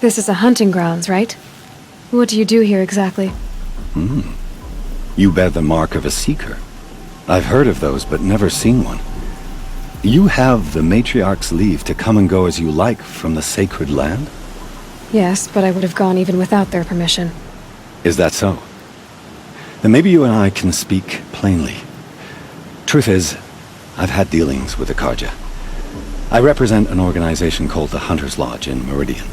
This is a hunting grounds, right? What do you do here exactly? You bear the mark of a seeker. I've heard of those, but never seen one. You have the matriarch's leave to come and go as you like from the sacred land? Yes, but I would have gone even without their permission. Is that so? Then maybe you and I can speak plainly. Truth is, I've had dealings with the Karja. I represent an organization called the Hunter's Lodge in Meridian.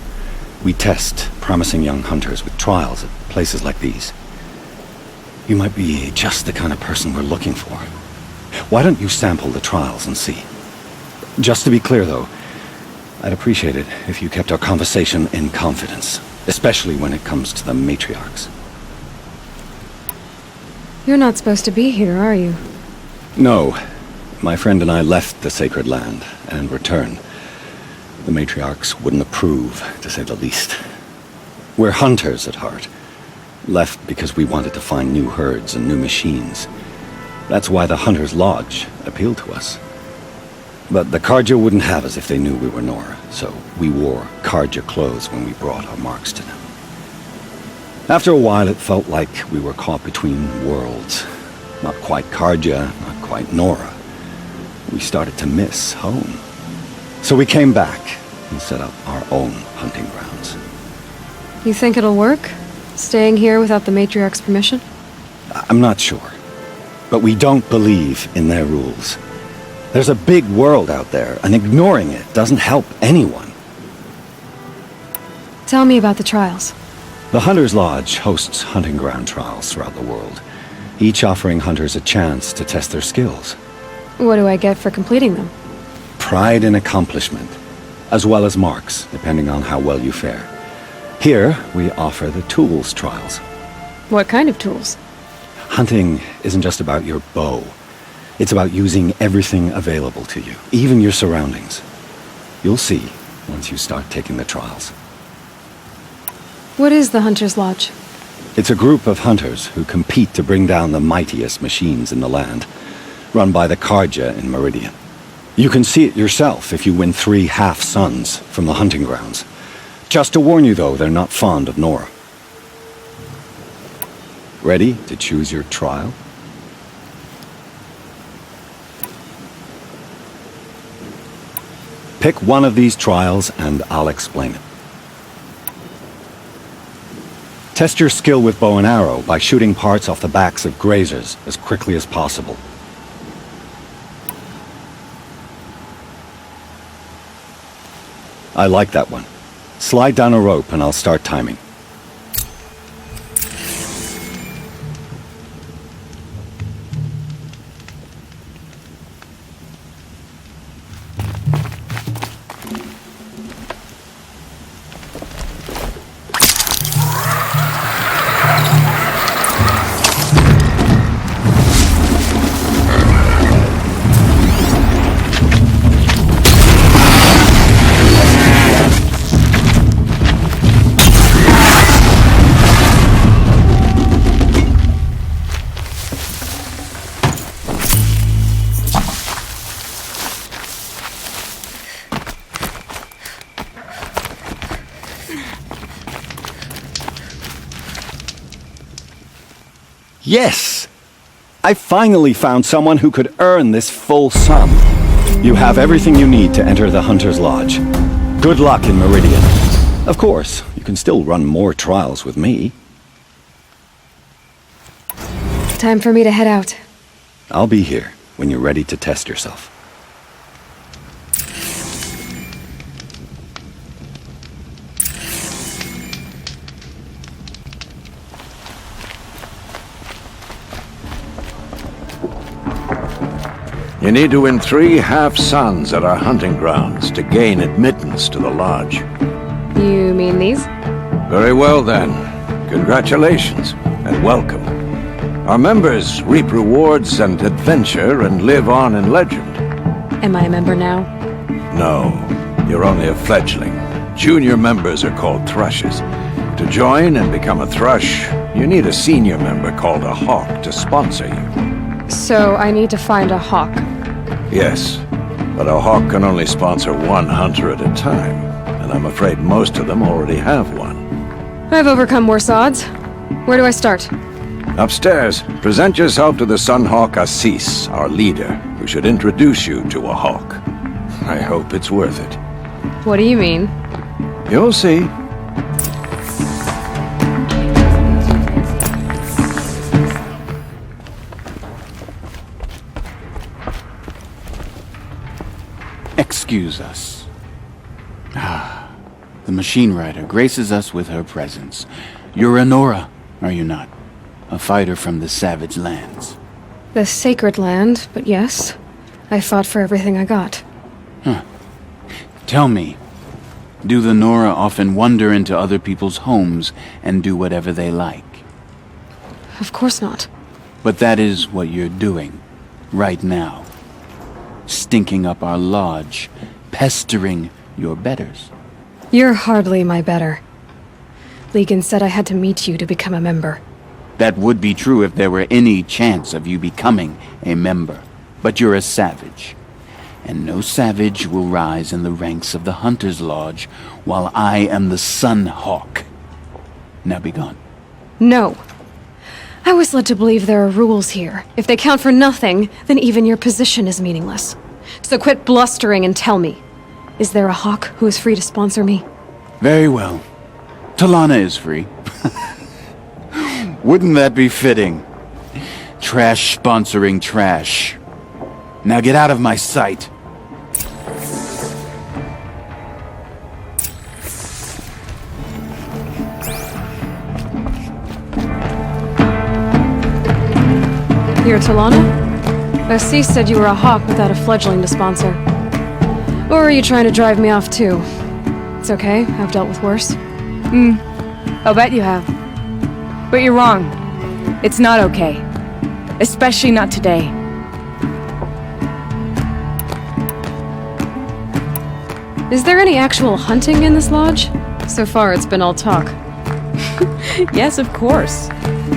We test promising young hunters with trials at places like these. You might be just the kind of person we're looking for. Why don't you sample the trials and see? Just to be clear, though, I'd appreciate it if you kept our conversation in confidence, especially when it comes to the matriarchs. You're not supposed to be here, are you? No. My friend and I left the sacred land and returned. The matriarchs wouldn't approve, to say the least. We're hunters at heart. Left because we wanted to find new herds and new machines. That's why the Hunter's Lodge appealed to us. But the Karja wouldn't have us if they knew we were Nora, so we wore Karja clothes when we brought our marks to them. After a while, it felt like we were caught between worlds. Not quite Karja, not quite Nora. We started to miss home. So we came back and set up our own hunting grounds. You think it'll work? Staying here without the matriarch's permission? I'm not sure. But we don't believe in their rules. There's a big world out there, and ignoring it doesn't help anyone. Tell me about the trials. The Hunter's Lodge hosts hunting ground trials throughout the world, each offering hunters a chance to test their skills. What do I get for completing them? Pride in accomplishment, as well as marks, depending on how well you fare. Here, we offer the tools trials. What kind of tools? Hunting isn't just about your bow. It's about using everything available to you, even your surroundings. You'll see once you start taking the trials. What is the Hunter's Lodge? It's a group of hunters who compete to bring down the mightiest machines in the land, run by the Karja in Meridian. You can see it yourself if you win 3 half-suns from the hunting grounds. Just to warn you, though, they're not fond of Nora. Ready to choose your trial? Pick one of these trials and I'll explain it. Test your skill with bow and arrow by shooting parts off the backs of grazers as quickly as possible. I like that one. Slide down a rope and I'll start timing. Yes! I finally found someone who could earn this full sum. You have everything you need to enter the Hunter's Lodge. Good luck in Meridian. Of course, you can still run more trials with me. Time for me to head out. I'll be here when you're ready to test yourself. You need to win 3 half-suns at our hunting grounds to gain admittance to the lodge. You mean these? Very well then. Congratulations and welcome. Our members reap rewards and adventure and live on in legend. Am I a member now? No, you're only a fledgling. Junior members are called thrushes. To join and become a thrush, you need a senior member called a hawk to sponsor you. So I need to find a hawk. Yes, but a hawk can only sponsor 1 hunter at a time, and I'm afraid most of them already have one. I've overcome worse odds. Where do I start? Upstairs, present yourself to the Sunhawk Assis, our leader, who should introduce you to a hawk. I hope it's worth it. What do you mean? You'll see. Excuse us. The machine rider graces us with her presence. You're Enora, are you not? A fighter from the savage lands. The sacred land, but yes. I fought for everything I got. Tell me, do the Nora often wander into other people's homes and do whatever they like? Of course not. But that is what you're doing, right now. Stinking up our lodge, pestering your betters. You're hardly my better. Legan said I had to meet you to become a member. That would be true if there were any chance of you becoming a member. But you're a savage. And no savage will rise in the ranks of the Hunter's Lodge while I am the Sun Hawk. Now be gone. No. I was led to believe there are rules here. If they count for nothing, then even your position is meaningless. So quit blustering and tell me. Is there a hawk who is free to sponsor me? Very well. Talana is free. Wouldn't that be fitting? Trash sponsoring trash. Now get out of my sight. You're Talana? Assis said you were a hawk without a fledgling to sponsor. Or are you trying to drive me off too? It's okay, I've dealt with worse. I'll bet you have. But you're wrong. It's not okay. Especially not today. Is there any actual hunting in this lodge? So far, it's been all talk. Yes, of course.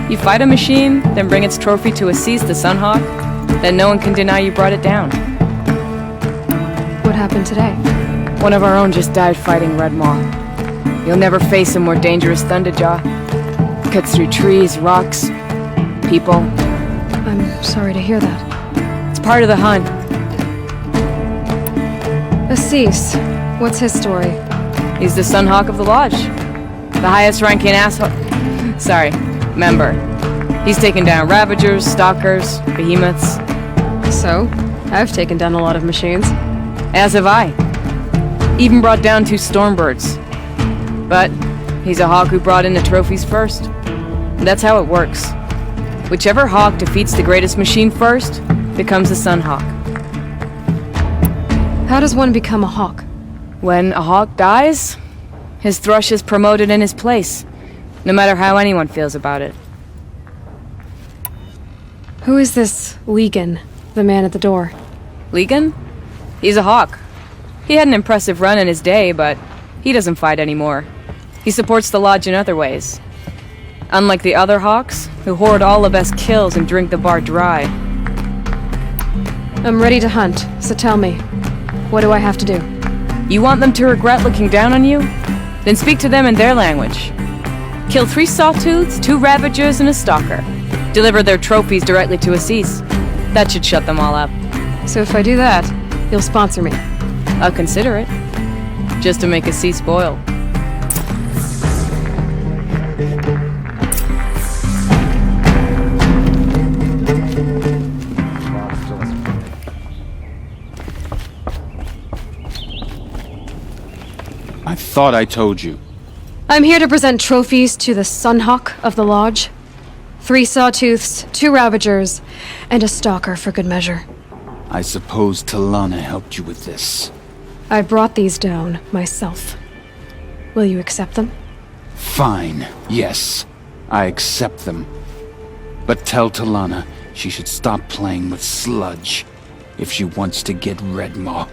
You fight a machine, then bring its trophy to Assis the Sunhawk, then no one can deny you brought it down. What happened today? One of our own just died fighting Red Maw. You'll never face a more dangerous Thunderjaw. Cuts through trees, rocks, people. I'm sorry to hear that. It's part of the hunt. Assis, what's his story? He's the Sunhawk of the Lodge. The highest ranking asshole... Sorry, member. He's taken down Ravagers, Stalkers, Behemoths. So, I've taken down a lot of machines. As have I. Even brought down 2 Stormbirds. But he's a hawk who brought in the trophies first. That's how it works. Whichever hawk defeats the greatest machine first becomes the Sunhawk. How does one become a hawk? When a hawk dies, his thrush is promoted in his place, no matter how anyone feels about it. Who is this Legan, the man at the door? Legan? He's a hawk. He had an impressive run in his day, but he doesn't fight anymore. He supports the lodge in other ways. Unlike the other hawks, who hoard all the best kills and drink the bar dry. I'm ready to hunt, so tell me, what do I have to do? You want them to regret looking down on you? Then speak to them in their language. Kill 3 Sawtooths, 2 Ravagers, and a Stalker. Deliver their trophies directly to Assis. That should shut them all up. So if I do that, you'll sponsor me. I'll consider it. Just to make Assis spoil. I thought I told you. I'm here to present trophies to the Sunhawk of the Lodge. 3 Sawtooths, 2 Ravagers, and a Stalker for good measure. I suppose Talana helped you with this. I brought these down myself. Will you accept them? Fine, yes. I accept them. But tell Talana she should stop playing with sludge if she wants to get Red Maw.